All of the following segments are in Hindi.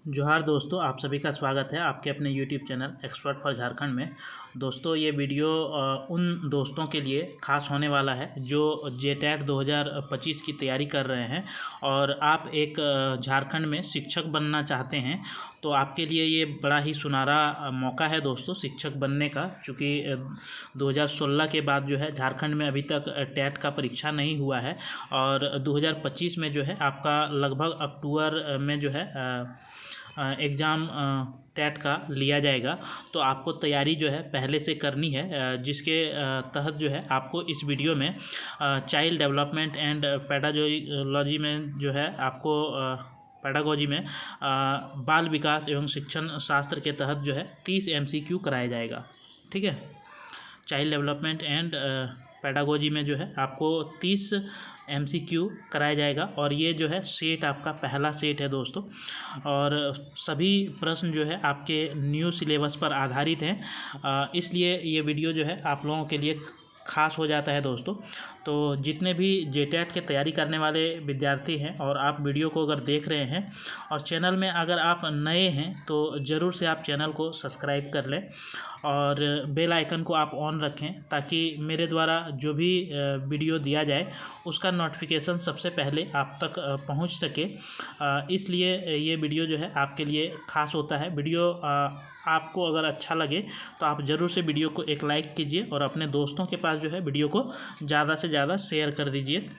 जोहार दोस्तों, आप सभी का स्वागत है आपके अपने YouTube channel expert for Jharkhand में। दोस्तों, ये वीडियो उन दोस्तों के लिए खास होने वाला है जो जेटेट 2025 की तैयारी कर रहे हैं और आप एक झारखंड में शिक्षक बनना चाहते हैं। तो आपके लिए ये बड़ा ही सुनहरा मौका है दोस्तों शिक्षक बनने का, चूँकि 2016 के बाद जो है झारखंड में अभी तक टेट का परीक्षा नहीं हुआ है और 2025 में जो है आपका लगभग अक्टूबर में जो है एग्ज़ाम टेट का लिया जाएगा। तो आपको तैयारी जो है पहले से करनी है, जिसके तहत जो है आपको इस वीडियो में चाइल्ड डेवलपमेंट एंड पेडागोजी में जो है आपको पेडागोजी में बाल विकास एवं शिक्षण शास्त्र के तहत जो है 30 MCQ कराया जाएगा। ठीक है, चाइल्ड डेवलपमेंट एंड पेडागोजी में जो है आपको 30 MCQ कराया जाएगा और ये जो है सेट आपका पहला सेट है दोस्तों। और सभी प्रश्न जो है आपके न्यू सिलेबस पर आधारित हैं, इसलिए ये वीडियो जो है आप लोगों के लिए खास हो जाता है दोस्तों। तो जितने भी जेटेट की तैयारी करने वाले विद्यार्थी हैं और आप वीडियो को अगर देख रहे हैं और चैनल में अगर आप नए हैं तो ज़रूर से आप चैनल को सब्सक्राइब कर लें और बेल आइकन को आप ऑन रखें ताकि मेरे द्वारा जो भी वीडियो दिया जाए उसका नोटिफिकेशन सबसे पहले आप तक पहुंच सके। इसलिए ये वीडियो जो है आपके लिए ख़ास होता है। वीडियो आपको अगर अच्छा लगे तो आप ज़रूर से वीडियो को एक लाइक कीजिए और अपने दोस्तों के पास जो है वीडियो को ज़्यादा से ज़्यादा शेयर कर दीजिए।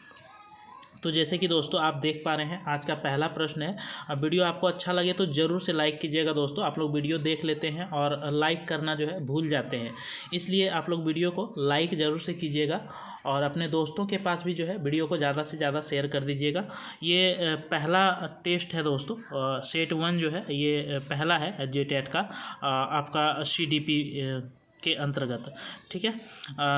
तो जैसे कि दोस्तों आप देख पा रहे हैं, आज का पहला प्रश्न है। अब वीडियो आपको अच्छा लगे तो ज़रूर से लाइक कीजिएगा दोस्तों। आप लोग वीडियो देख लेते हैं और लाइक करना जो है भूल जाते हैं, इसलिए आप लोग वीडियो को लाइक ज़रूर से कीजिएगा और अपने दोस्तों के पास भी जो है वीडियो को ज़्यादा से ज़्यादा शेयर कर दीजिएगा। ये पहला टेस्ट है दोस्तों, सेट 1 जो है ये पहला है जेटेट का आपका CDP के अंतर्गत। ठीक है,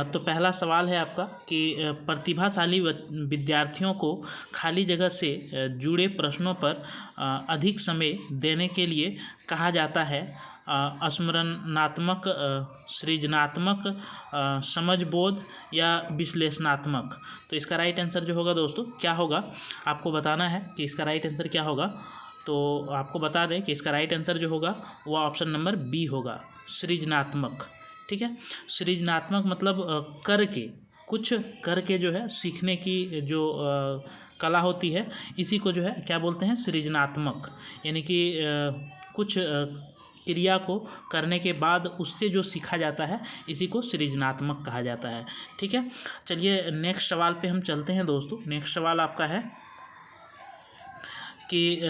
तो पहला सवाल है आपका कि प्रतिभाशाली विद्यार्थियों को खाली जगह से जुड़े प्रश्नों पर अधिक समय देने के लिए कहा जाता है स्मरणात्मक, सृजनात्मक, समझबोध या विश्लेषणात्मक। तो इसका राइट आंसर जो होगा दोस्तों क्या होगा, आपको बताना है कि इसका राइट आंसर क्या होगा। तो आपको बता दें कि इसका राइट आंसर जो होगा वह ऑप्शन नंबर बी होगा, सृजनात्मक। ठीक है, सृजनात्मक मतलब करके, कुछ करके जो है सीखने की जो कला होती है, इसी को जो है क्या बोलते हैं, सृजनात्मक। यानी कि कुछ क्रिया को करने के बाद उससे जो सीखा जाता है इसी को सृजनात्मक कहा जाता है। ठीक है, चलिए नेक्स्ट सवाल पे हम चलते हैं दोस्तों। नेक्स्ट सवाल आपका है कि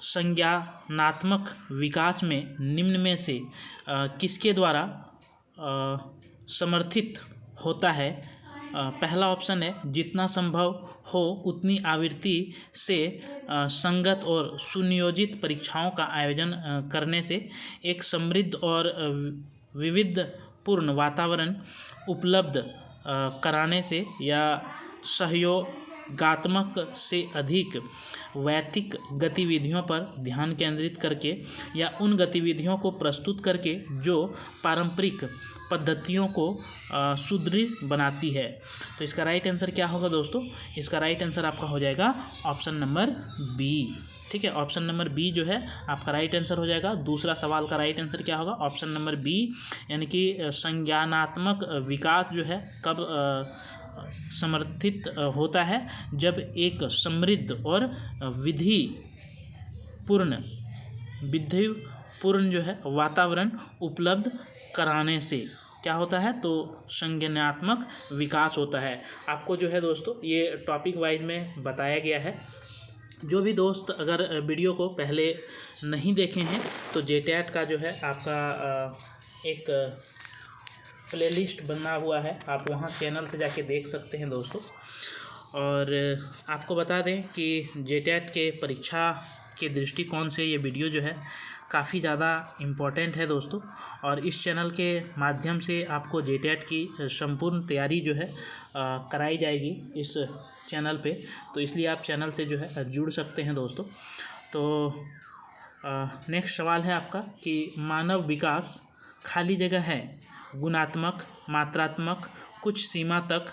संज्ञानात्मक विकास में निम्न में से किसके द्वारा समर्थित होता है। पहला ऑप्शन है जितना संभव हो उतनी आवृत्ति से संगत और सुनियोजित परीक्षाओं का आयोजन करने से, एक समृद्ध और विविधपूर्ण वातावरण उपलब्ध कराने से, या सहयोगात्मक से अधिक वैयक्तिक गतिविधियों पर ध्यान केंद्रित करके, या उन गतिविधियों को प्रस्तुत करके जो पारंपरिक पद्धतियों को सुदृढ़ बनाती है। तो इसका राइट आंसर क्या होगा दोस्तों, इसका राइट आंसर आपका हो जाएगा ऑप्शन नंबर बी। ठीक है, ऑप्शन नंबर बी जो है आपका राइट आंसर हो जाएगा। दूसरा सवाल का राइट आंसर क्या होगा, ऑप्शन नंबर बी, यानी कि संज्ञानात्मक विकास जो है कब समर्थित होता है, जब एक समृद्ध और विधिपूर्ण जो है वातावरण उपलब्ध कराने से क्या होता है, तो संज्ञानात्मक विकास होता है। आपको जो है दोस्तों ये टॉपिक वाइज में बताया गया है। जो भी दोस्त अगर वीडियो को पहले नहीं देखे हैं तो जेटेट का जो है आपका एक प्लेलिस्ट बना हुआ है, आप वहाँ चैनल से जाके देख सकते हैं दोस्तों। और आपको बता दें कि जेटेट के परीक्षा के दृष्टिकोण से ये वीडियो जो है काफ़ी ज़्यादा इम्पोर्टेंट है दोस्तों। और इस चैनल के माध्यम से आपको जेटेट की संपूर्ण तैयारी जो है कराई जाएगी इस चैनल पे, तो इसलिए आप चैनल से जो है जुड़ सकते हैं दोस्तों। तो नेक्स्ट सवाल है आपका कि मानव विकास खाली जगह है गुणात्मक, मात्रात्मक, कुछ सीमा तक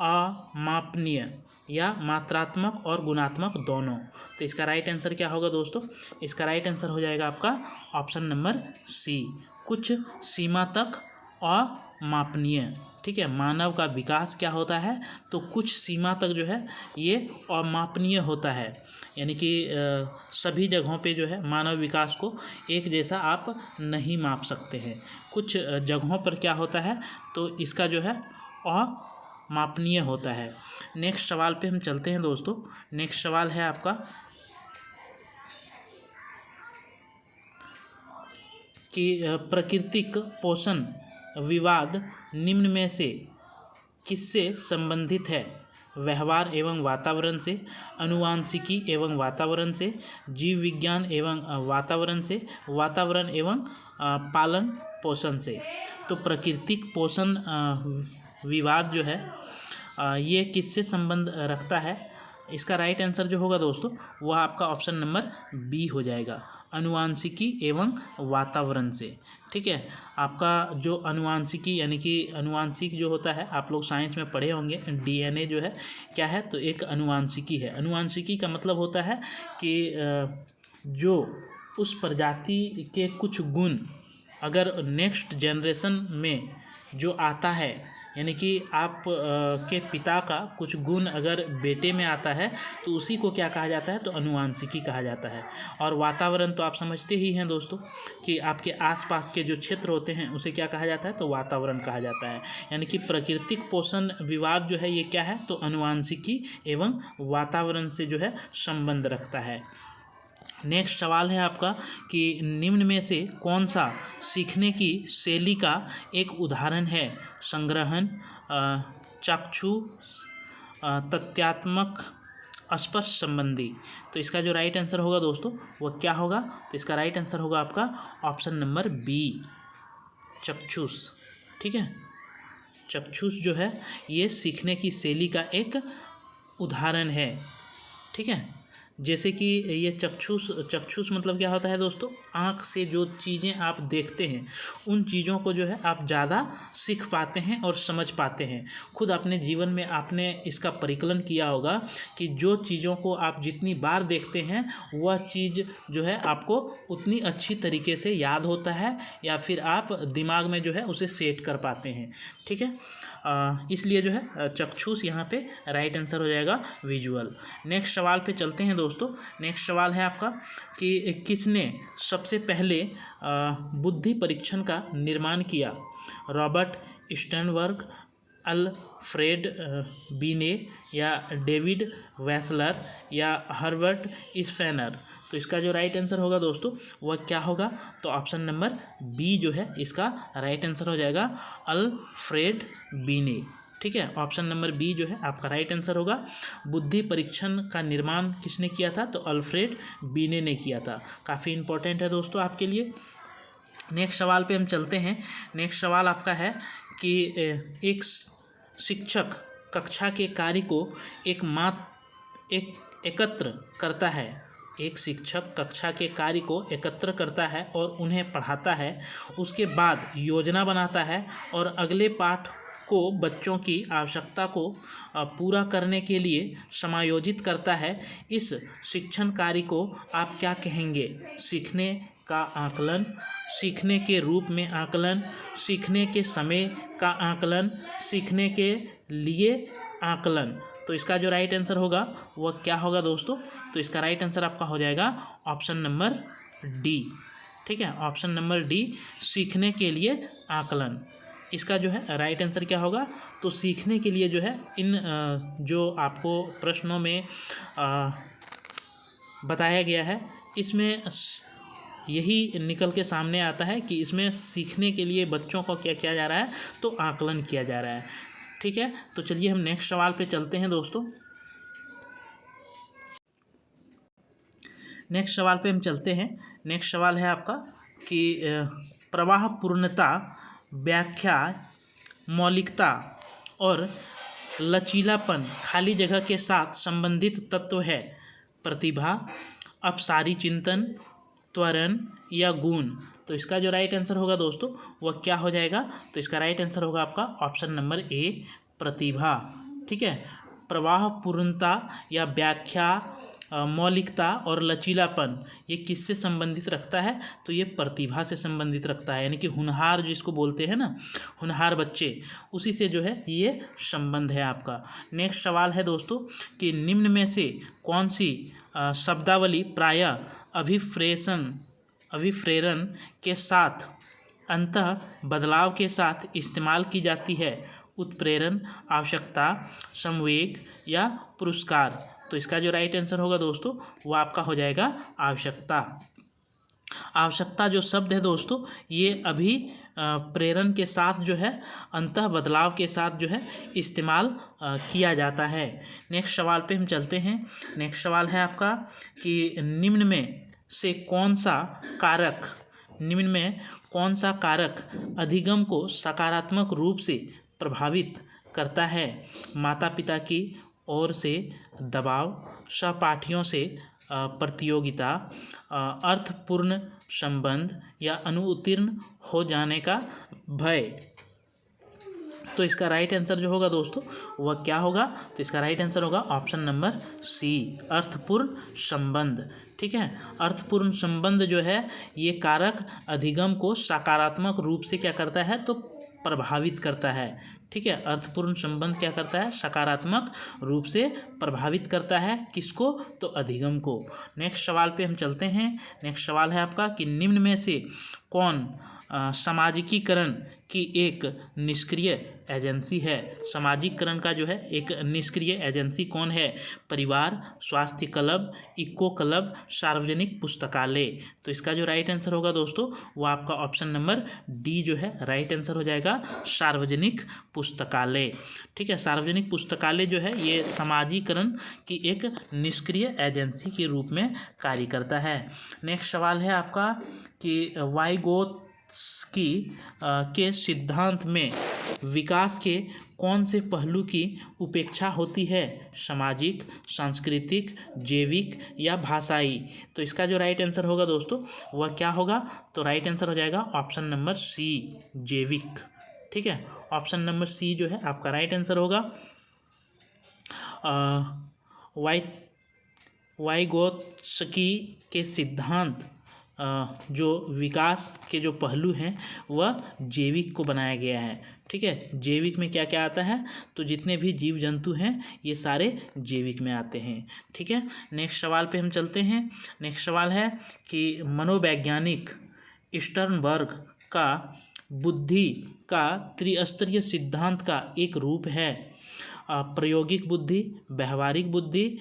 अमापनीय या मात्रात्मक और गुणात्मक दोनों। तो इसका राइट आंसर क्या होगा दोस्तों? इसका राइट आंसर हो जाएगा आपका ऑप्शन नंबर सी, कुछ सीमा तक अमापनीय। ठीक है, मानव का विकास क्या होता है? तो कुछ सीमा तक जो है ये अमापनीय होता है, यानी कि सभी जगहों पे जो है मानव विकास को एक जैसा आप नहीं माप सकते हैं। कुछ जगहों पर क्या होता है, तो इसका जो है अमापनीय होता है। नेक्स्ट सवाल पे हम चलते हैं दोस्तों। नेक्स्ट सवाल है आपका कि प्राकृतिक पोषण विवाद निम्न में से किससे संबंधित है? व्यवहार एवं वातावरण से, आनुवांशिकी एवं वातावरण से, जीव विज्ञान एवं वातावरण से, वातावरण एवं पालन पोषण से। तो प्राकृतिक पोषण विवाद जो है ये किससे संबंध रखता है? इसका राइट आंसर जो होगा दोस्तों वह आपका ऑप्शन नंबर बी हो जाएगा, आनुवांशिकी एवं वातावरण से। ठीक है, आपका जो आनुवांशिकी यानी कि आनुवांशिक जो होता है, आप लोग साइंस में पढ़े होंगे, डीएनए जो है क्या है, तो एक आनुवांशिकी है। आनुवांशिकी का मतलब होता है कि जो उस प्रजाति के कुछ गुण अगर नेक्स्ट जनरेशन में जो आता है, यानी कि आप के पिता का कुछ गुण अगर बेटे में आता है तो उसी को क्या कहा जाता है, तो आनुवांशिकी कहा जाता है। और वातावरण तो आप समझते ही हैं दोस्तों कि आपके आसपास के जो क्षेत्र होते हैं उसे क्या कहा जाता है, तो वातावरण कहा जाता है। यानी कि प्राकृतिक पोषण विवाद जो है ये क्या है, तो आनुवांशिकी एवं वातावरण से जो है संबंध रखता है। नेक्स्ट सवाल है आपका कि निम्न में से कौन सा सीखने की शैली का एक उदाहरण है? संग्रहण, चाक्षु, तथ्यात्मक, स्पष्ट संबंधी। तो इसका जो राइट आंसर होगा दोस्तों वह क्या होगा? तो इसका राइट आंसर होगा आपका ऑप्शन नंबर बी, चक्षुष। ठीक है, चक्षुष जो है ये सीखने की शैली का एक उदाहरण है। ठीक है, जैसे कि ये चक्षुष मतलब क्या होता है दोस्तों? आँख से जो चीज़ें आप देखते हैं उन चीज़ों को जो है आप ज़्यादा सीख पाते हैं और समझ पाते हैं। खुद अपने जीवन में आपने इसका परिकलन किया होगा कि जो चीज़ों को आप जितनी बार देखते हैं वह चीज़ जो है आपको उतनी अच्छी तरीके से याद होता है या फिर आप दिमाग में जो है उसे सेट कर पाते हैं। ठीक है, इसलिए जो है चक्षुष यहाँ पे राइट आंसर हो जाएगा, विजुअल। नेक्स्ट सवाल पे चलते हैं दोस्तों। नेक्स्ट सवाल है आपका कि किसने सबसे पहले बुद्धि परीक्षण का निर्माण किया? रॉबर्ट स्टर्नबर्ग, अल्फ्रेड बीने, या डेविड वेसलर, या हर्बर्ट स्पेनर। तो इसका जो राइट आंसर होगा दोस्तों वह क्या होगा? तो ऑप्शन नंबर बी जो है इसका राइट आंसर हो जाएगा, अल्फ्रेड बीने। ठीक है, ऑप्शन नंबर बी जो है आपका राइट आंसर होगा। बुद्धि परीक्षण का निर्माण किसने किया था? तो अल्फ्रेड बीने ने किया था। काफ़ी इंपॉर्टेंट है दोस्तों आपके लिए। नेक्स्ट सवाल पे हम चलते हैं। नेक्स्ट सवाल आपका है कि एक शिक्षक कक्षा के कार्य को एकत्र करता है। एक शिक्षक कक्षा के कार्य को एकत्र करता है और उन्हें पढ़ाता है, उसके बाद योजना बनाता है और अगले पाठ को बच्चों की आवश्यकता को पूरा करने के लिए समायोजित करता है। इस शिक्षण कार्य को आप क्या कहेंगे? सीखने का आकलन, सीखने के रूप में आकलन, सीखने के समय का आकलन, सीखने के लिए आकलन। तो इसका जो राइट आंसर होगा वह क्या होगा दोस्तों? तो इसका राइट आंसर आपका हो जाएगा ऑप्शन नंबर डी। ठीक है, ऑप्शन नंबर डी, सीखने के लिए आकलन। इसका जो है राइट आंसर क्या होगा? तो सीखने के लिए जो है इन जो आपको प्रश्नों में बताया गया है इसमें यही निकल के सामने आता है कि इसमें सीखने के लिए बच्चों को क्या किया जा रहा है? तो आकलन किया जा रहा है। ठीक है, तो चलिए हम नेक्स्ट सवाल पे चलते हैं दोस्तों। नेक्स्ट सवाल पे हम चलते हैं। नेक्स्ट सवाल है आपका कि प्रवाह पूर्णता, व्याख्या, मौलिकता और लचीलापन खाली जगह के साथ संबंधित तत्व है। प्रतिभा, अपसारी चिंतन, त्वरण या गुण। तो इसका जो राइट आंसर होगा दोस्तों वह क्या हो जाएगा? तो इसका राइट आंसर होगा आपका ऑप्शन नंबर ए, प्रतिभा। ठीक है। प्रवाह पूर्णता या व्याख्या, मौलिकता और लचीलापन, ये किससे संबंधित रखता है? तो ये प्रतिभा से संबंधित रखता है, यानी कि होनहार जिसको बोलते हैं ना, होनहार बच्चे, उसी से जो है ये संबंध है आपका। नेक्स्ट सवाल है दोस्तों कि निम्न में से कौन सी शब्दावली प्रायः अभिप्रेरण के साथ अंतः बदलाव के साथ इस्तेमाल की जाती है? उत्प्रेरण, आवश्यकता, संवेग या पुरस्कार। तो इसका जो राइट आंसर होगा दोस्तों वो आपका हो जाएगा आवश्यकता। आवश्यकता जो शब्द है दोस्तों ये अभी प्रेरण के साथ जो है अंतः बदलाव के साथ जो है इस्तेमाल किया जाता है। नेक्स्ट सवाल पे हम चलते हैं। नेक्स्ट सवाल है आपका कि निम्न में कौन सा कारक अधिगम को सकारात्मक रूप से प्रभावित करता है? माता पिता की ओर से दबाव, सहपाठियों से प्रतियोगिता, अर्थपूर्ण संबंध या अनुत्तीर्ण हो जाने का भय। तो इसका राइट आंसर जो होगा दोस्तों वह क्या होगा? तो इसका राइट आंसर होगा ऑप्शन नंबर सी, अर्थपूर्ण संबंध। ठीक है, अर्थपूर्ण संबंध जो है ये कारक अधिगम को सकारात्मक रूप से क्या करता है? तो प्रभावित करता है। ठीक है, अर्थपूर्ण संबंध क्या करता है? सकारात्मक रूप से प्रभावित करता है किसको? तो अधिगम को। नेक्स्ट सवाल पे हम चलते हैं। नेक्स्ट सवाल है आपका कि निम्न में से कौन सामाजिकीकरण की एक निष्क्रिय एजेंसी है? सामाजिकरण का जो है एक निष्क्रिय एजेंसी कौन है? परिवार, स्वास्थ्य क्लब, इको क्लब, सार्वजनिक पुस्तकालय। तो इसका जो राइट आंसर होगा दोस्तों वो आपका ऑप्शन नंबर डी जो है राइट आंसर हो जाएगा, सार्वजनिक पुस्तकालय। ठीक है, सार्वजनिक पुस्तकालय जो है ये सामाजिकरण की एक निष्क्रिय एजेंसी के रूप में कार्य करता है। नेक्स्ट सवाल है आपका कि वाइगोत्स्की के सिद्धांत में विकास के कौन से पहलू की उपेक्षा होती है? सामाजिक, सांस्कृतिक, जैविक या भाषाई। तो इसका जो राइट आंसर होगा दोस्तों वह क्या होगा? तो राइट आंसर हो जाएगा ऑप्शन नंबर सी, जैविक। ठीक है, ऑप्शन नंबर सी जो है आपका राइट आंसर होगा। वाइगोत्स्की के सिद्धांत जो विकास के जो पहलू हैं वह जैविक को बनाया गया है। ठीक है, जैविक में क्या क्या आता है? तो जितने भी जीव जंतु हैं ये सारे जैविक में आते हैं। ठीक है, नेक्स्ट सवाल पे हम चलते हैं। नेक्स्ट सवाल है कि मनोवैज्ञानिक स्टर्नबर्ग का बुद्धि का त्रिस्तरीय सिद्धांत का एक रूप है। प्रायोगिक बुद्धि, व्यवहारिक बुद्धि,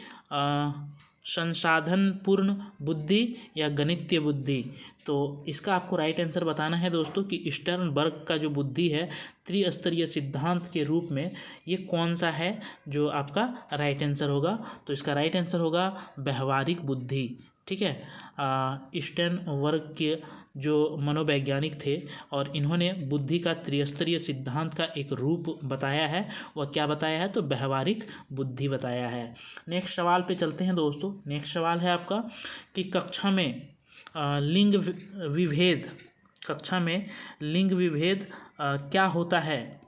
संसाधनपूर्ण बुद्धि या गणितीय बुद्धि। तो इसका आपको राइट आंसर बताना है दोस्तों कि स्टर्नबर्ग का जो बुद्धि है त्रिस्तरीय सिद्धांत के रूप में ये कौन सा है जो आपका राइट आंसर होगा? तो इसका राइट आंसर होगा व्यवहारिक बुद्धि। ठीक है, स्टर्नबर्ग के जो मनोवैज्ञानिक थे और इन्होंने बुद्धि का त्रिस्तरीय सिद्धांत का एक रूप बताया है, वह क्या बताया है? तो व्यवहारिक बुद्धि बताया है। नेक्स्ट सवाल पे चलते हैं दोस्तों। नेक्स्ट सवाल है आपका कि कक्षा में लिंग विभेद क्या होता है?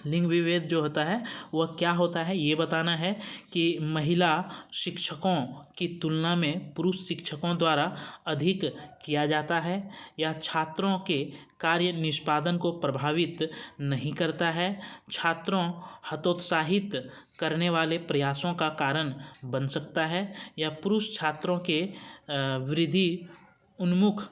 लिंग विभेद जो होता है वह क्या होता है ये बताना है कि महिला शिक्षकों की तुलना में पुरुष शिक्षकों द्वारा अधिक किया जाता है, या छात्रों के कार्य निष्पादन को प्रभावित नहीं करता है, छात्रों हतोत्साहित करने वाले प्रयासों का कारण बन सकता है, या पुरुष छात्रों के वृद्धि उन्मुख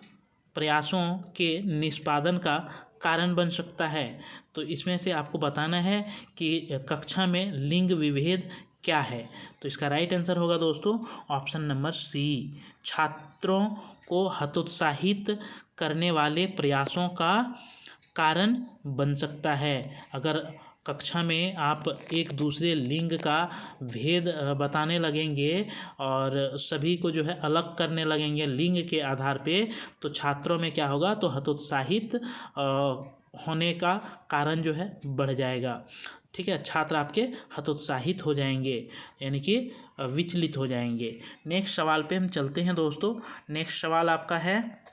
प्रयासों के निष्पादन का कारण बन सकता है। तो इसमें से आपको बताना है कि कक्षा में लिंग विभेद क्या है? तो इसका राइट आंसर होगा दोस्तों ऑप्शन नंबर सी, छात्रों को हतोत्साहित करने वाले प्रयासों का कारण बन सकता है। अगर कक्षा में आप एक दूसरे लिंग का भेद बताने लगेंगे और सभी को जो है अलग करने लगेंगे लिंग के आधार पे, तो छात्रों में क्या होगा? तो हतोत्साहित होने का कारण जो है बढ़ जाएगा। ठीक है, छात्र आपके हतोत्साहित हो जाएंगे, यानी कि विचलित हो जाएंगे। नेक्स्ट सवाल पे हम चलते हैं दोस्तों। नेक्स्ट सवाल आपका है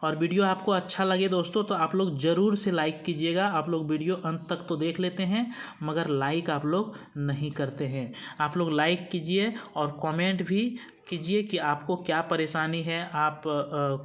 और वीडियो आपको अच्छा लगे दोस्तों तो आप लोग ज़रूर से लाइक कीजिएगा। आप लोग वीडियो अंत तक तो देख लेते हैं मगर लाइक आप लोग नहीं करते हैं। आप लोग लाइक कीजिए और कमेंट भी कीजिए कि आपको क्या परेशानी है। आप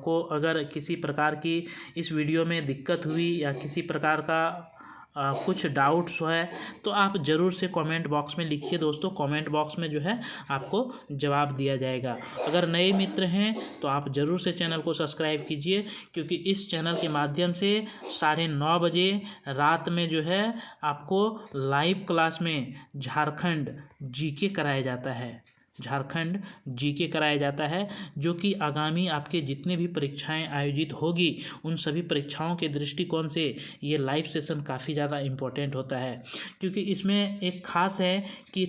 को अगर किसी प्रकार की इस वीडियो में दिक्कत हुई या किसी प्रकार का कुछ डाउट्स है तो आप ज़रूर से कमेंट बॉक्स में लिखिए दोस्तों। कमेंट बॉक्स में जो है आपको जवाब दिया जाएगा। अगर नए मित्र हैं तो आप ज़रूर से चैनल को सब्सक्राइब कीजिए, क्योंकि इस चैनल के माध्यम से 9:30 बजे रात में जो है आपको लाइव क्लास में झारखंड जीके कराया जाता है। झारखंड जीके कराया जाता है, जो कि आगामी आपके जितने भी परीक्षाएं आयोजित होगी उन सभी परीक्षाओं के दृष्टिकोण से ये लाइव सेशन काफ़ी ज़्यादा इम्पोर्टेंट होता है। क्योंकि इसमें एक ख़ास है कि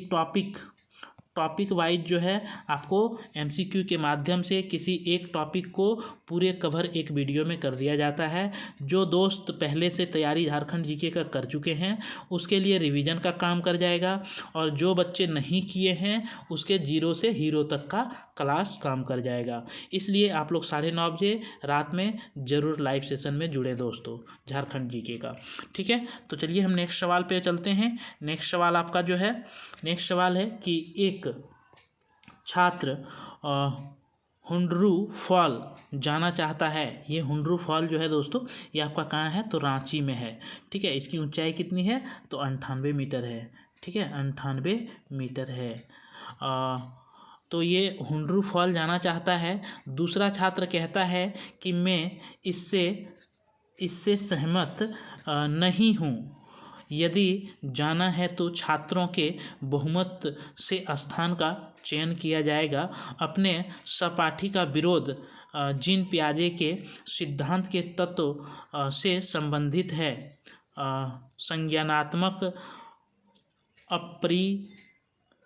टॉपिक वाइज जो है आपको एमसीक्यू के माध्यम से किसी एक टॉपिक को पूरे कवर एक वीडियो में कर दिया जाता है। जो दोस्त पहले से तैयारी झारखंड जीके का कर चुके हैं उसके लिए रिवीजन का काम कर जाएगा, और जो बच्चे नहीं किए हैं उसके 0 से हीरो तक का क्लास काम कर जाएगा। इसलिए आप लोग 9:30 बजे रात में ज़रूर लाइव सेशन में जुड़े दोस्तों झारखंड जीके का। ठीक है, तो चलिए हम नेक्स्ट सवाल पे चलते हैं। नेक्स्ट सवाल आपका जो है, नेक्स्ट सवाल है कि एक छात्र हुंडरू फॉल जाना चाहता है। ये हुंडरू फॉल जो है दोस्तों ये आपका कहाँ है, तो रांची में है। ठीक है, इसकी ऊंचाई कितनी है, तो 98 मीटर है। ठीक है, 98 मीटर है। तो ये हुंडरू फॉल जाना चाहता है। दूसरा छात्र कहता है कि मैं इससे सहमत नहीं हूँ। यदि जाना है तो छात्रों के बहुमत से स्थान का चयन किया जाएगा। अपने सहपाठी का विरोध जीन पियाजे के सिद्धांत के तत्व से संबंधित है। संज्ञानात्मक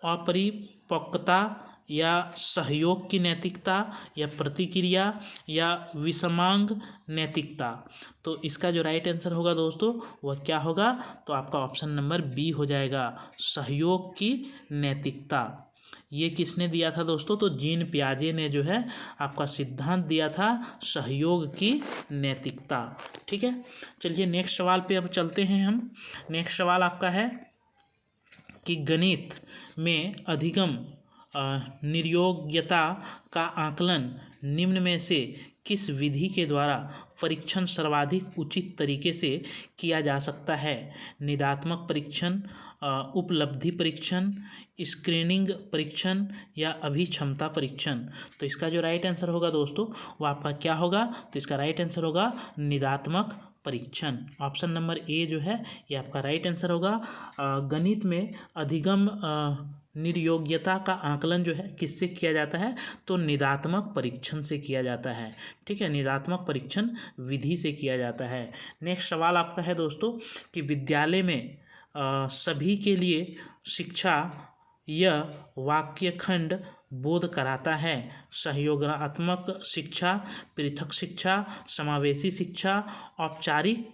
अपरिपक्वता या सहयोग की नैतिकता या प्रतिक्रिया या विषमांग नैतिकता। तो इसका जो राइट आंसर होगा दोस्तों वह क्या होगा, तो आपका ऑप्शन नंबर बी हो जाएगा, सहयोग की नैतिकता। ये किसने दिया था दोस्तों, तो जीन पियाजे ने जो है आपका सिद्धांत दिया था सहयोग की नैतिकता। ठीक है, चलिए नेक्स्ट सवाल पे अब चलते हैं हम। नेक्स्ट सवाल आपका है कि गणित में अधिगम निर्योग्यता का आकलन निम्न में से किस विधि के द्वारा परीक्षण सर्वाधिक उचित तरीके से किया जा सकता है। निदात्मक परीक्षण, उपलब्धि परीक्षण, स्क्रीनिंग परीक्षण या अभिक्षमता परीक्षण। तो इसका जो राइट आंसर होगा दोस्तों वो आपका क्या होगा, तो इसका राइट आंसर होगा निदात्मक परीक्षण। ऑप्शन नंबर ए जो है ये आपका राइट आंसर होगा। गणित में अधिगम निर्योग्यता का आकलन जो है किससे किया जाता है, तो निदात्मक परीक्षण से किया जाता है। ठीक है, निदात्मक परीक्षण विधि से किया जाता है। नेक्स्ट सवाल आपका है दोस्तों कि विद्यालय में सभी के लिए शिक्षा यह वाक्यखंड बोध कराता है। सहयोगात्मक शिक्षा, पृथक शिक्षा, समावेशी शिक्षा, औपचारिक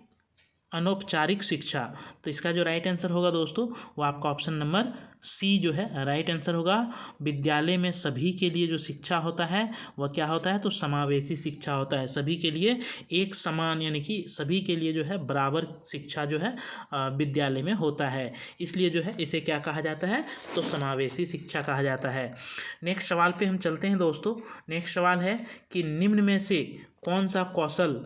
अनौपचारिक शिक्षा। तो इसका जो राइट आंसर होगा दोस्तों वो आपका ऑप्शन नंबर सी जो है राइट आंसर होगा। विद्यालय में सभी के लिए जो शिक्षा होता है वह क्या होता है, तो समावेशी शिक्षा होता है। सभी के लिए एक समान, यानी कि सभी के लिए जो है बराबर शिक्षा जो है विद्यालय में होता है। इसलिए जो है इसे क्या कहा जाता है, तो समावेशी शिक्षा कहा जाता है। नेक्स्ट सवाल पे हम चलते हैं दोस्तों। नेक्स्ट सवाल है कि निम्न में से कौन सा कौशल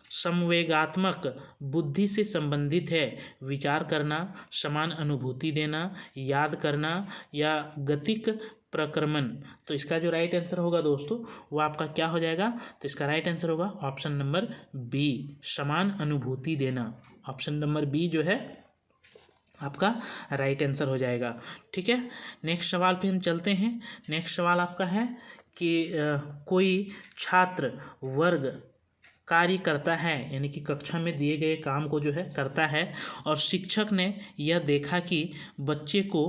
संवेगात्मक बुद्धि से संबंधित है। विचार करना, समान अनुभूति देना, याद करना या गतिक प्रक्रमण। तो इसका जो राइट आंसर होगा दोस्तों वो आपका क्या हो जाएगा, तो इसका राइट आंसर होगा ऑप्शन नंबर बी, समान अनुभूति देना। ऑप्शन नंबर बी जो है आपका राइट आंसर हो जाएगा। ठीक है, नेक्स्ट सवाल पे हम चलते हैं। नेक्स्ट सवाल आपका है कि कोई छात्र वर्ग कार्य करता है, यानी कि कक्षा में दिए गए काम को जो है करता है, और शिक्षक ने यह देखा कि बच्चे को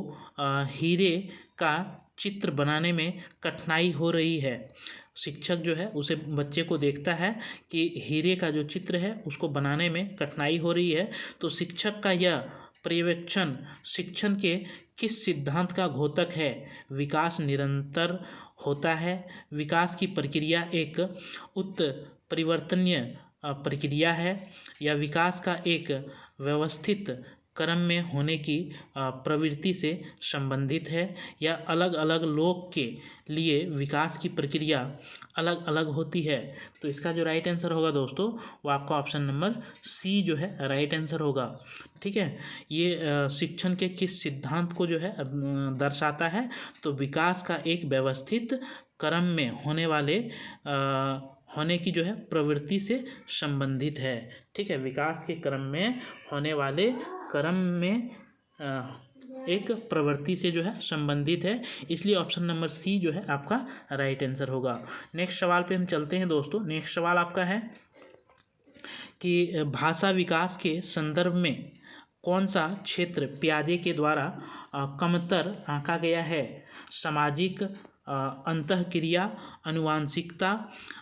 हीरे का चित्र बनाने में कठिनाई हो रही है। शिक्षक जो है उसे बच्चे को देखता है कि हीरे का जो चित्र है उसको बनाने में कठिनाई हो रही है। तो शिक्षक का यह पर्यवेक्षण शिक्षण के किस सिद्धांत का घोतक है। विकास निरंतर होता है। विकास की प्रक्रिया एक उत्परिवर्तनीय प्रक्रिया है। या विकास का एक व्यवस्थित क्रम में होने की प्रवृत्ति से संबंधित है। या अलग अलग लोग के लिए विकास की प्रक्रिया अलग अलग होती है। तो इसका जो राइट आंसर होगा दोस्तों वो आपका ऑप्शन नंबर सी जो है राइट आंसर होगा। ठीक है, ये शिक्षण के किस सिद्धांत को जो है दर्शाता है, तो विकास का एक व्यवस्थित क्रम में होने की जो है प्रवृत्ति से संबंधित है। ठीक है, विकास के क्रम में होने वाले क्रम में एक प्रवृत्ति से जो है संबंधित है, इसलिए ऑप्शन नंबर सी जो है आपका राइट आंसर होगा। नेक्स्ट सवाल पे हम चलते हैं दोस्तों। नेक्स्ट सवाल आपका है कि भाषा विकास के संदर्भ में कौन सा क्षेत्र पियाजे के द्वारा कमतर आंका गया है? सामाजिक अंतःक्रिया, अनुवांशिकता,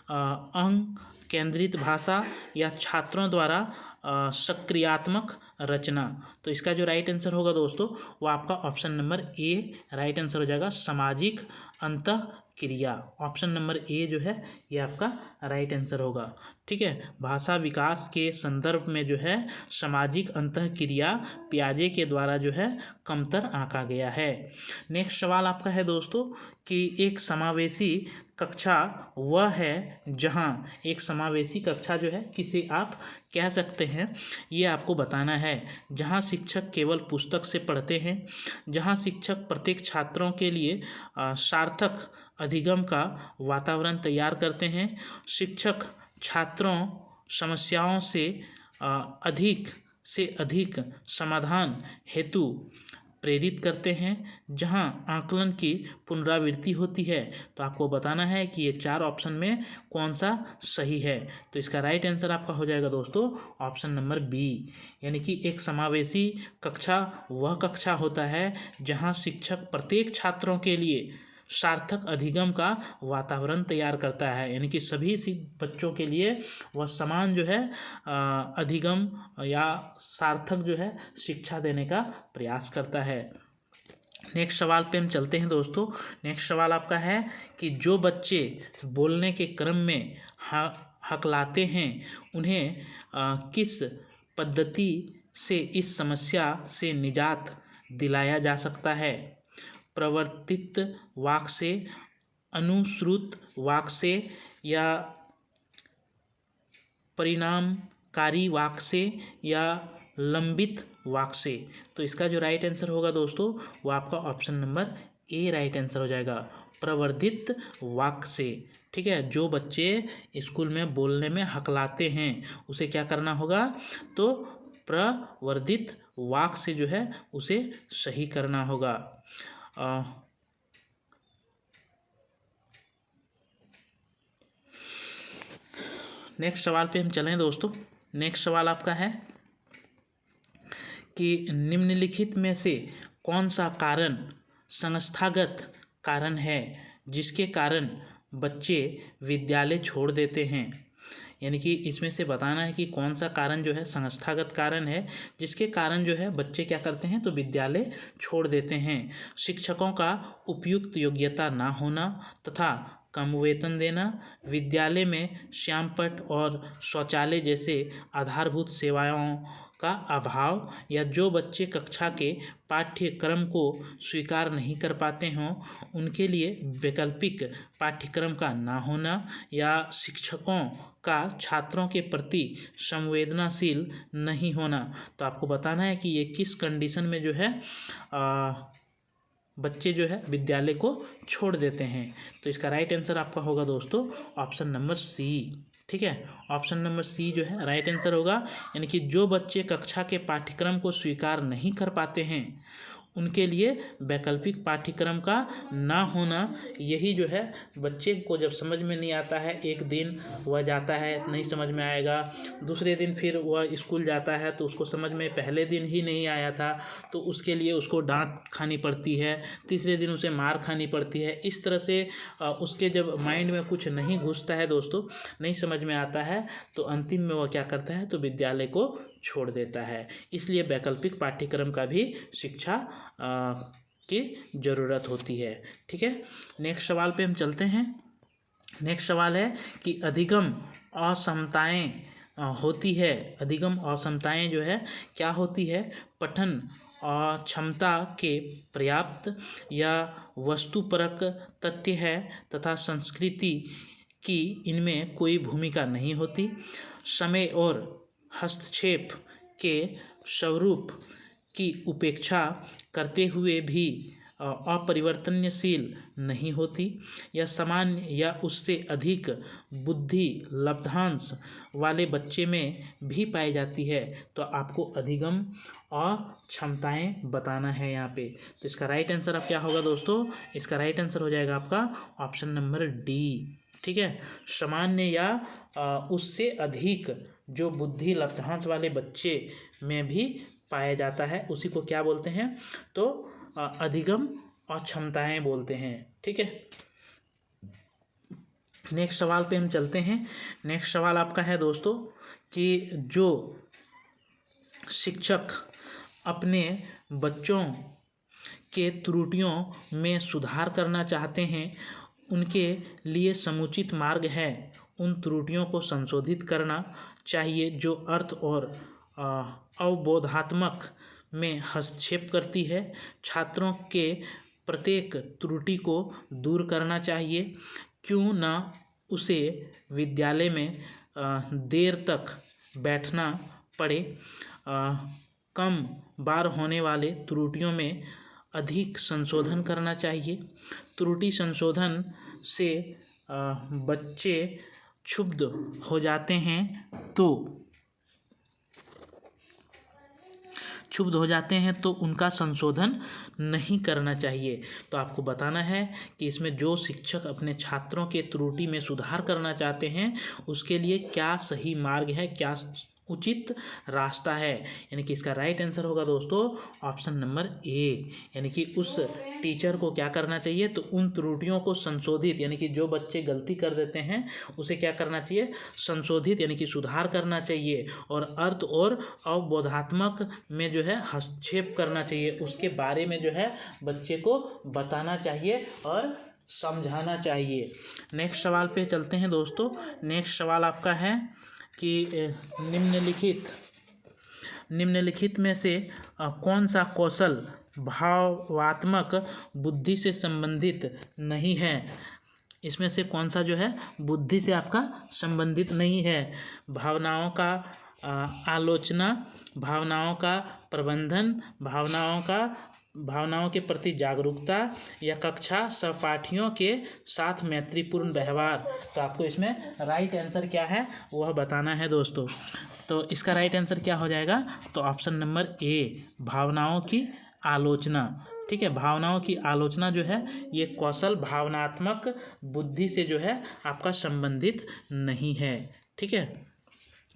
अंग केंद्रित भाषा या छात्रों द्वारा सक्रियात्मक रचना। तो इसका जो राइट आंसर होगा दोस्तों वो आपका option number A right answer हो जाएगा, सामाजिक अंतःक्रिया। ऑप्शन नंबर ए जो है ये आपका राइट आंसर होगा। ठीक है, भाषा विकास के संदर्भ में जो है सामाजिक अंतःक्रिया पियाजे के द्वारा जो है कमतर आंका गया है। नेक्स्ट सवाल आपका है दोस्तों कि एक समावेशी कक्षा वह है जहां, एक समावेशी कक्षा जो है किसे आप कह सकते हैं ये आपको बताना है। जहां शिक्षक केवल पुस्तक से पढ़ते हैं, जहां शिक्षक प्रत्येक छात्रों के लिए सार्थक अधिगम का वातावरण तैयार करते हैं, शिक्षक छात्रों समस्याओं से अधिक समाधान हेतु प्रेरित करते हैं, जहां आकलन की पुनरावृत्ति होती है। तो आपको बताना है कि ये चार ऑप्शन में कौन सा सही है। तो इसका राइट आंसर आपका हो जाएगा दोस्तों ऑप्शन नंबर बी, यानी कि एक समावेशी कक्षा वह कक्षा होता है जहां शिक्षक प्रत्येक छात्रों के लिए सार्थक अधिगम का वातावरण तैयार करता है, यानी कि सभी बच्चों के लिए वह समान जो है अधिगम या सार्थक जो है शिक्षा देने का प्रयास करता है। नेक्स्ट सवाल पे हम चलते हैं दोस्तों। नेक्स्ट सवाल आपका है कि जो बच्चे बोलने के क्रम में हकलाते हैं उन्हें किस पद्धति से इस समस्या से निजात दिलाया जा सकता है? प्रवर्तित वाक्य से, अनुश्रुत वाक्य से या परिणामकारी वाक्य से या लंबित वाक्य से? तो इसका जो राइट आंसर होगा दोस्तों वो आपका option number A right answer हो जाएगा, प्रवर्धित वाक्य से। ठीक है, जो बच्चे स्कूल में बोलने में हकलाते हैं उसे क्या करना होगा, तो प्रवर्धित वाक्य से जो है उसे सही करना होगा। नेक्स्ट सवाल पे हम चलें दोस्तों। नेक्स्ट सवाल आपका है कि निम्नलिखित में से कौन सा कारण संस्थागत कारण है जिसके कारण बच्चे विद्यालय छोड़ देते हैं? यानी कि इसमें से बताना है कि कौन सा कारण जो है संस्थागत कारण है जिसके कारण जो है बच्चे क्या करते हैं, तो विद्यालय छोड़ देते हैं। शिक्षकों का उपयुक्त योग्यता ना होना तथा कम वेतन देना, विद्यालय में श्यामपट्ट और शौचालय जैसे आधारभूत सेवाओं का अभाव, या जो बच्चे कक्षा के पाठ्यक्रम को स्वीकार नहीं कर पाते हों उनके लिए वैकल्पिक पाठ्यक्रम का ना होना, या शिक्षकों का छात्रों के प्रति संवेदनाशील नहीं होना। तो आपको बताना है कि ये किस कंडीशन में जो है बच्चे जो है विद्यालय को छोड़ देते हैं। तो इसका राइट आंसर आपका होगा दोस्तों ऑप्शन नंबर सी। ठीक है, ऑप्शन नंबर सी जो है राइट आंसर होगा, यानी कि जो बच्चे कक्षा के पाठ्यक्रम को स्वीकार नहीं कर पाते हैं उनके लिए वैकल्पिक पाठ्यक्रम का ना होना। यही जो है बच्चे को जब समझ में नहीं आता है, एक दिन वह जाता है नहीं समझ में आएगा, दूसरे दिन फिर वह स्कूल जाता है तो उसको समझ में पहले दिन ही नहीं आया था तो उसके लिए उसको डांट खानी पड़ती है, तीसरे दिन उसे मार खानी पड़ती है। इस तरह से उसके जब माइंड में कुछ नहीं घुसता है दोस्तों, नहीं समझ में आता है, तो अंतिम में वह क्या करता है, तो विद्यालय को छोड़ देता है। इसलिए वैकल्पिक पाठ्यक्रम का भी शिक्षा की ज़रूरत होती है। ठीक है, नेक्स्ट सवाल पे हम चलते हैं। नेक्स्ट सवाल है कि अधिगम असमताएं होती है। अधिगम असमताएं जो है क्या होती है? पठन क्षमता के पर्याप्त या वस्तुपरक तथ्य है तथा संस्कृति की इनमें कोई भूमिका नहीं होती। समय और हस्तक्षेप के स्वरूप की उपेक्षा करते हुए भी अपरिवर्तनशील नहीं होती। या सामान्य या उससे अधिक बुद्धि लब्धांश वाले बच्चे में भी पाई जाती है। तो आपको अधिगम और क्षमताएं बताना है यहाँ पे। तो इसका राइट आंसर अब क्या होगा दोस्तों? इसका राइट आंसर हो जाएगा आपका ऑप्शन नंबर डी। ठीक है, सामान्य या उससे अधिक जो बुद्धि लब्धांश वाले बच्चे में भी पाया जाता है, उसी को क्या बोलते हैं? तो अधिगम और क्षमताएं बोलते हैं। ठीक है, नेक्स्ट सवाल पे हम चलते हैं। नेक्स्ट सवाल आपका है दोस्तों कि जो शिक्षक अपने बच्चों के त्रुटियों में सुधार करना चाहते हैं, उनके लिए समुचित मार्ग है उन त्रुटियों को संशोधित करना चाहिए जो अर्थ और अवबोधात्मक में हस्तक्षेप करती है। छात्रों के प्रत्येक त्रुटि को दूर करना चाहिए, क्यों ना उसे विद्यालय में देर तक बैठना पड़े। कम बार होने वाले त्रुटियों में अधिक संशोधन करना चाहिए। त्रुटि संशोधन से बच्चे क्षुब्ध हो जाते हैं तो उनका संशोधन नहीं करना चाहिए। तो आपको बताना है कि इसमें जो शिक्षक अपने छात्रों के त्रुटि में सुधार करना चाहते हैं उसके लिए क्या सही मार्ग है, क्या उचित रास्ता है। यानी कि इसका राइट आंसर होगा दोस्तों ऑप्शन नंबर ए। यानी कि उस टीचर को क्या करना चाहिए? तो उन त्रुटियों को संशोधित, यानी कि जो बच्चे गलती कर देते हैं उसे क्या करना चाहिए? संशोधित यानी कि सुधार करना चाहिए, और अर्थ और अवबोधात्मक में जो है हस्तक्षेप करना चाहिए। उसके बारे में जो है बच्चे को बताना चाहिए और समझाना चाहिए। नेक्स्ट सवाल पे चलते हैं दोस्तों। नेक्स्ट सवाल आपका है कि निम्नलिखित में से कौन सा कौशल भावात्मक बुद्धि से संबंधित नहीं है? इसमें से कौन सा जो है बुद्धि से आपका संबंधित नहीं है? भावनाओं का आलोचना, भावनाओं का प्रबंधन, भावनाओं के प्रति जागरूकता, या कक्षा सहपाठियों के साथ मैत्रीपूर्ण व्यवहार। तो आपको इसमें राइट आंसर क्या है वह बताना है दोस्तों। तो इसका राइट आंसर क्या हो जाएगा? तो ऑप्शन नंबर ए, भावनाओं की आलोचना। ठीक है, भावनाओं की आलोचना जो है ये कौशल भावनात्मक बुद्धि से जो है आपका संबंधित नहीं है। ठीक है,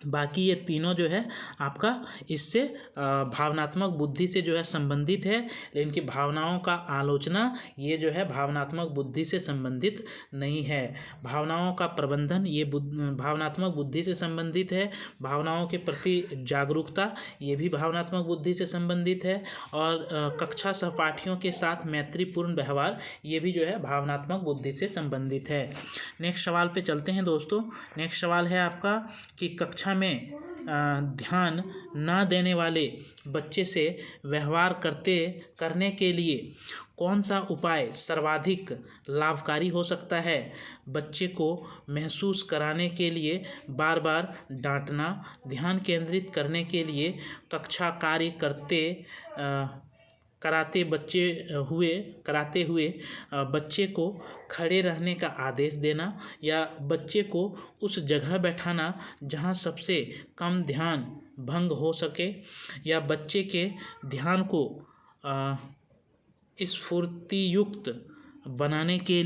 बाकी ये तीनों जो है आपका इससे भावनात्मक बुद्धि से जो है संबंधित है, लेकिन कि भावनाओं का आलोचना ये जो है भावनात्मक बुद्धि से संबंधित नहीं है। भावनाओं का प्रबंधन ये भावनात्मक बुद्धि से संबंधित है। भावनाओं के प्रति जागरूकता ये भी भावनात्मक बुद्धि से संबंधित है, और कक्षा सहपाठियों के साथ मैत्रीपूर्ण व्यवहार ये भी जो है भावनात्मक बुद्धि से संबंधित है। नेक्स्ट सवाल पे चलते हैं दोस्तों। नेक्स्ट सवाल है आपका कि कक्षा में ध्यान न देने वाले बच्चे से व्यवहार करने के लिए कौन सा उपाय सर्वाधिक लाभकारी हो सकता है? बच्चे को महसूस कराने के लिए बार बार डांटना, ध्यान केंद्रित करने के लिए कक्षा कार्य कराते हुए बच्चे को खड़े रहने का आदेश देना, या बच्चे को उस जगह बैठाना जहां सबसे कम ध्यान भंग हो सके, या बच्चे के ध्यान को स्फूर्तियुक्त बनाने के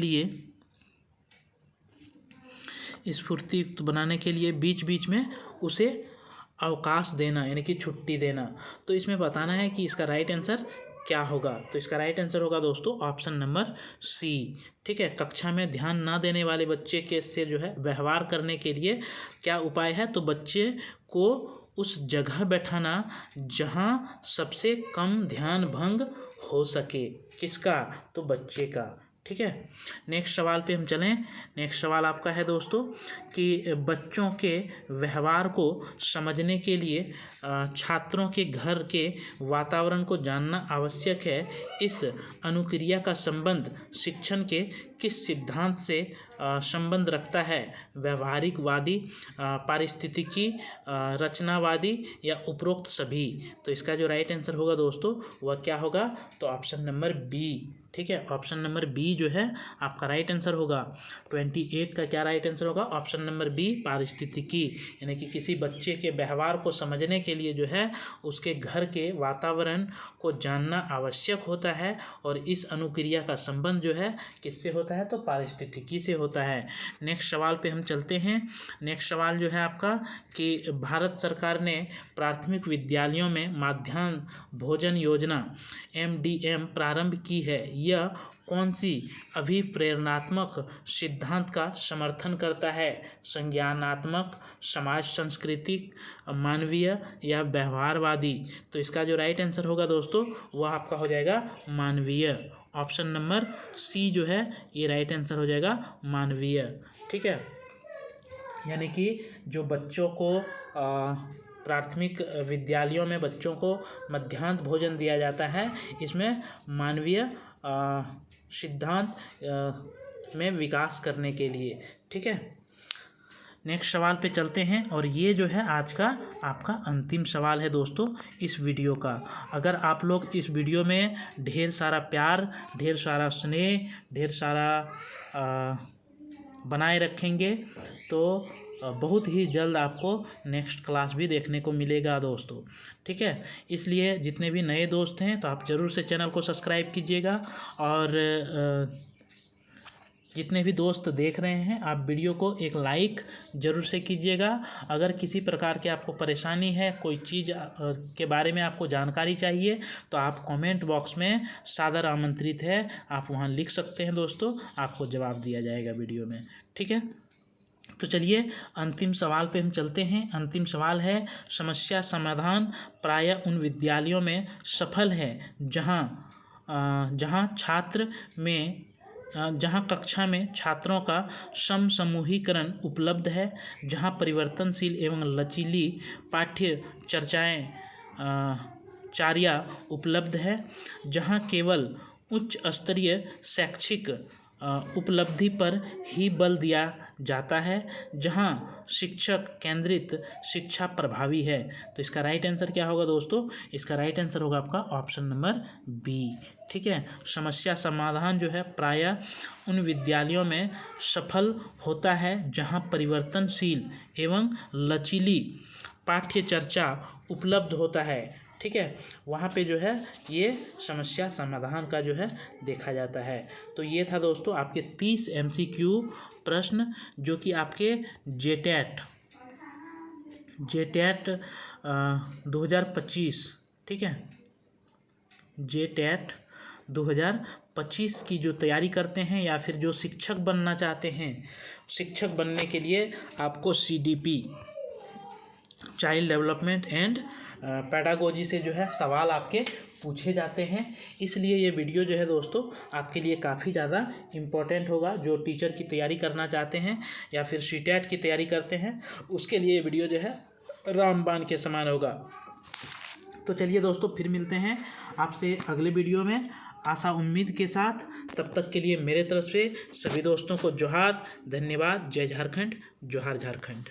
लिए बीच बीच में उसे अवकाश देना, यानी कि छुट्टी देना। तो इसमें बताना है कि इसका राइट आंसर क्या होगा। तो इसका राइट आंसर होगा दोस्तों ऑप्शन नंबर सी। ठीक है, कक्षा में ध्यान ना देने वाले बच्चे के से जो है व्यवहार करने के लिए क्या उपाय है? तो बच्चे को उस जगह बैठाना जहाँ सबसे कम ध्यान भंग हो सके। किसका? तो बच्चे का। ठीक है, नेक्स्ट सवाल पे हम चलें। नेक्स्ट सवाल आपका है दोस्तों कि बच्चों के व्यवहार को समझने के लिए छात्रों के घर के वातावरण को जानना आवश्यक है। इस अनुक्रिया का संबंध शिक्षण के किस सिद्धांत से संबंध रखता है? व्यवहारिकवादी, पारिस्थितिकी, रचनावादी या उपरोक्त सभी? तो इसका जो राइट आंसर होगा दोस्तों वह क्या होगा? तो ऑप्शन नंबर बी। ठीक है, ऑप्शन नंबर बी जो है आपका राइट आंसर होगा। 28 का क्या राइट आंसर होगा? ऑप्शन नंबर बी, पारिस्थितिकी। यानी कि किसी बच्चे के व्यवहार को समझने के लिए जो है उसके घर के वातावरण को जानना आवश्यक होता है, और इस अनुक्रिया का संबंध जो है किससे होता है? तो पारिस्थितिकी से होता है। नेक्स्ट सवाल पे हम चलते हैं। नेक्स्ट सवाल जो है आपका कि भारत सरकार ने प्राथमिक विद्यालयों में मध्याह्न भोजन योजना MDM प्रारंभ की है। यह कौन सी अभिप्रेरणात्मक सिद्धांत का समर्थन करता है? संज्ञानात्मक, समाज सांस्कृतिक, मानवीय या व्यवहारवादी? तो इसका जो राइट आंसर होगा दोस्तों वह आपका हो जाएगा मानवीय। ऑप्शन नंबर सी जो है ये राइट आंसर हो जाएगा, मानवीय। ठीक है, यानी कि जो बच्चों को प्राथमिक विद्यालयों में बच्चों को मध्याह्न भोजन दिया जाता है, इसमें मानवीय सिद्धांत में विकास करने के लिए। ठीक है, नेक्स्ट सवाल पे चलते हैं, और ये जो है आज का आपका अंतिम सवाल है दोस्तों इस वीडियो का। अगर आप लोग इस वीडियो में ढेर सारा प्यार, ढेर सारा स्नेह, ढेर सारा बनाए रखेंगे तो बहुत ही जल्द आपको नेक्स्ट क्लास भी देखने को मिलेगा दोस्तों। ठीक है, इसलिए जितने भी नए दोस्त हैं तो आप ज़रूर से चैनल को सब्सक्राइब कीजिएगा, और जितने भी दोस्त देख रहे हैं आप वीडियो को एक लाइक ज़रूर से कीजिएगा। अगर किसी प्रकार की आपको परेशानी है, कोई चीज़ के बारे में आपको जानकारी चाहिए, तो आप कमेंट बॉक्स में सादर आमंत्रित है, आप वहां लिख सकते हैं दोस्तों, आपको जवाब दिया जाएगा वीडियो में। ठीक है, तो चलिए अंतिम सवाल पे हम चलते हैं। अंतिम सवाल है, समस्या समाधान प्रायः उन विद्यालयों में सफल है जहाँ कक्षा में छात्रों का समूहीकरण उपलब्ध है, जहाँ परिवर्तनशील एवं लचीली पाठ्य चर्या उपलब्ध है, जहाँ केवल उच्च स्तरीय शैक्षिक उपलब्धि पर ही बल दिया जाता है, जहाँ शिक्षक केंद्रित शिक्षा प्रभावी है। तो इसका राइट आंसर क्या होगा दोस्तों? इसका राइट आंसर होगा आपका ऑप्शन नंबर बी। ठीक है, समस्या समाधान जो है प्रायः उन विद्यालयों में सफल होता है जहाँ परिवर्तनशील एवं लचीली पाठ्य चर्चा उपलब्ध होता है। ठीक है, वहाँ पे जो है ये समस्या समाधान का जो है देखा जाता है। तो ये था दोस्तों आपके 30 MCQ प्रश्न जो कि आपके जेटेट 2025, ठीक है, जेटेट 2025 की जो तैयारी करते हैं या फिर जो शिक्षक बनना चाहते हैं, शिक्षक बनने के लिए आपको CDP child development and pedagogy से जो है सवाल आपके पूछे जाते हैं। इसलिए ये वीडियो जो है दोस्तों आपके लिए काफ़ी ज़्यादा इम्पोर्टेंट होगा। जो टीचर की तैयारी करना चाहते हैं या फिर CTET की तैयारी करते हैं उसके लिए ये वीडियो जो है रामबाण के समान होगा। तो चलिए दोस्तों फिर मिलते हैं आपसे अगले वीडियो में आशा उम्मीद के साथ। तब तक के लिए मेरे तरफ से सभी दोस्तों को जोहार, धन्यवाद। जय झारखंड, जोहार झारखंड।